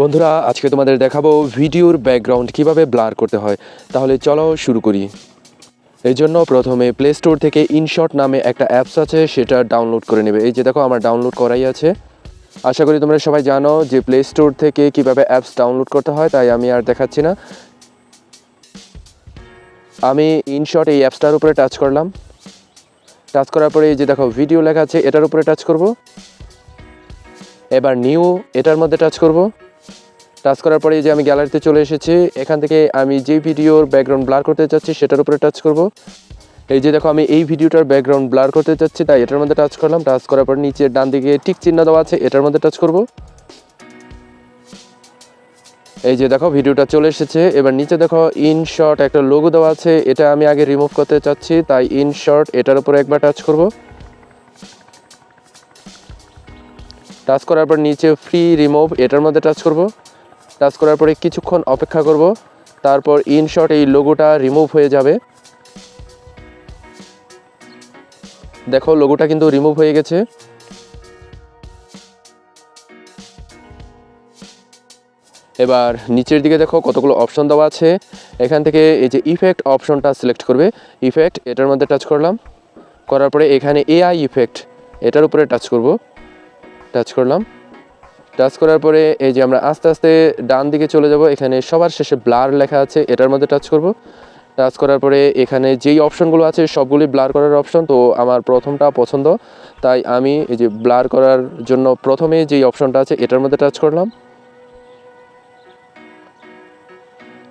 বন্ধুরা আজকে তোমাদের দেখাবো ভিডিওর ব্যাকগ্রাউন্ড কিভাবে ব্লার করতে হয়। তাহলে চলো শুরু করি। এই জন্য প্রথমে প্লে স্টোর থেকে ইনশট নামে একটা অ্যাপস আছে, সেটা ডাউনলোড করে নেবে। এই যে দেখো আমার ডাউনলোড করাই আছে। আশা করি তোমরা সবাই জানো যে প্লে স্টোর থেকে কিভাবে অ্যাপস ডাউনলোড করতে হয়, তাই আমি আর দেখাচ্ছি না। আমি ইনশট এই অ্যাপসটার উপরে টাচ করলাম। টাচ করার পরে এই যে দেখো ভিডিও লেখা আছে, এটার উপরে টাচ করব। এবার নিউ এটার মধ্যে টাচ করব। টাচ করার পরে যে আমি গ্যালারিতে চলে এসেছি, এখান থেকে আমি যে ভিডিওর ব্যাকগ্রাউন্ড ব্লার করতে চাচ্ছি সেটার উপরে টাচ করব। এই যে দেখো আমি এই ভিডিওটার ব্যাকগ্রাউন্ড ব্লার করতে চাচ্ছি, তাই এটার মধ্যে টাচ করলাম। টাচ করার পর নিচে ডান দিকে টিক চিহ্ন দেওয়া আছে, এটার মধ্যে টাচ করব। এই যে দেখো ভিডিওটা চলে এসেছে। এবার নিচে দেখো ইনশট একটা লোগো দেওয়া আছে, এটা আমি আগে রিমুভ করতে চাচ্ছি, তাই ইনশট এটার উপরে একবার টাচ করব। টাচ করার পর নিচে ফ্রি রিমুভ এটার মধ্যে টাচ করব। টাচ করার পরে কিছুক্ষণ অপেক্ষা করব, তারপর ইনশট এই লোগোটা রিমুভ হয়ে যাবে। দেখো লোগোটা কিন্তু রিমুভ হয়ে গেছে। এবার নিচের দিকে দেখো কতগুলো অপশন দেওয়া আছে, এখান থেকে এই যে ইফেক্ট অপশনটা সিলেক্ট করবে। ইফেক্ট এটার মধ্যে টাচ করলাম। করার পরে এখানে এআই ইফেক্ট এটার উপরে টাচ করব। টাচ করলাম। টাচ করার পরে এই যে আমরা আস্তে আস্তে ডান দিকে চলে যাব, এখানে সবার শেষে ব্লার লেখা আছে, এটার মধ্যে টাচ করব। টাচ করার পরে এখানে যেই অপশনগুলো আছে সবগুলি ব্লার করার অপশন, তো আমার প্রথমটা পছন্দ, তাই আমি এই যে ব্লার করার জন্য প্রথমে যেই অপশনটা আছে এটার মধ্যে টাচ করলাম।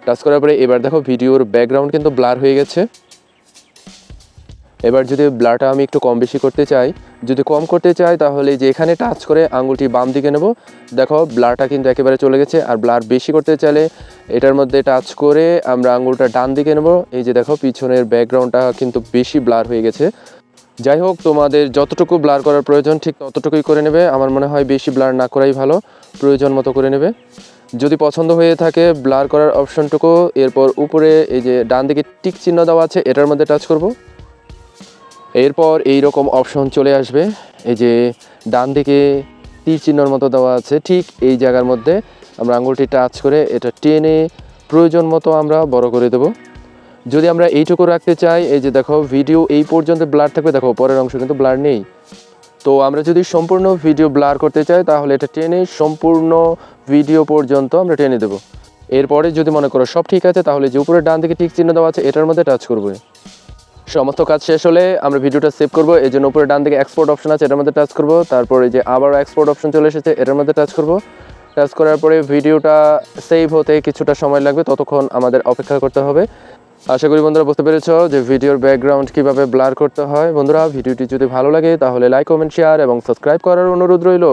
টাচ করার পরে এবার দেখো ভিডিওর ব্যাকগ্রাউন্ড কিন্তু ব্লার হয়ে গেছে। এবার যদি ব্লারটা আমি একটু কম বেশি করতে চাই, যদি কম করতে চাই তাহলে যে এখানে টাচ করে আঙুলটি বাম দিকে নেব, দেখো ব্লারটা কিন্তু একেবারে চলে গেছে। আর ব্লার বেশি করতে চাইলে এটার মধ্যে টাচ করে আমরা আঙুলটা ডান দিকে নেব। এই যে দেখো পিছনের ব্যাকগ্রাউন্ডটা কিন্তু বেশি ব্লার হয়ে গেছে। যাই হোক, তোমাদের যতটুকু ব্লার করার প্রয়োজন ঠিক ততটুকুই করে নেবে। আমার মনে হয় বেশি ব্লার না করাই ভালো, প্রয়োজন মতো করে নেবে। যদি পছন্দ হয়ে থাকে ব্লার করার অপশনটুকু, এরপর উপরে এই যে ডান দিকে টিক চিহ্ন দেওয়া আছে এটার মধ্যে টাচ করব। এরপর এই রকম অপশন চলে আসবে, এই যে ডান দিকে তীর চিহ্নর মতো দেওয়া আছে, ঠিক এই জায়গার মধ্যে আমরা আঙুলটি টাচ করে এটা টেনে প্রয়োজন মতো আমরা বড় করে দেব। যদি আমরা এইটুকু রাখতে চাই, এই যে দেখো ভিডিও এই পর্যন্ত ব্লার থাকবে, দেখো পরের অংশ কিন্তু ব্লার নেই। তো আমরা যদি সম্পূর্ণ ভিডিও ব্লার করতে চাই তাহলে এটা টেনে সম্পূর্ণ ভিডিও পর্যন্ত আমরা টেনে দেব। এরপরে যদি মনে করো সব ঠিক আছে, তাহলে যে উপরে ডান দিকে টিক চিহ্ন দেওয়া আছে এটার মধ্যে টাচ করবে। সমস্ত কাজ শেষ হলে আমরা ভিডিওটা সেভ করব, এই জন্য উপরে ডান দিকে এক্সপোর্ট অপশন আছে এটার মধ্যে টাচ করব। তারপরে যে আবারও এক্সপোর্ট অপশন চলে এসেছে এটার মধ্যে টাচ করব। টাচ করার পরে ভিডিওটা সেভ হতে কিছুটা সময় লাগবে, ততক্ষণ আমাদের অপেক্ষা করতে হবে। আশা করি বন্ধুরা বুঝতে পেরেছো যে ভিডিওর ব্যাকগ্রাউন্ড কিভাবে ব্লার করতে হয়। বন্ধুরা ভিডিওটি যদি ভালো লাগে তাহলে লাইক, কমেন্ট, শেয়ার এবং সাবস্ক্রাইব করার অনুরোধ রইল।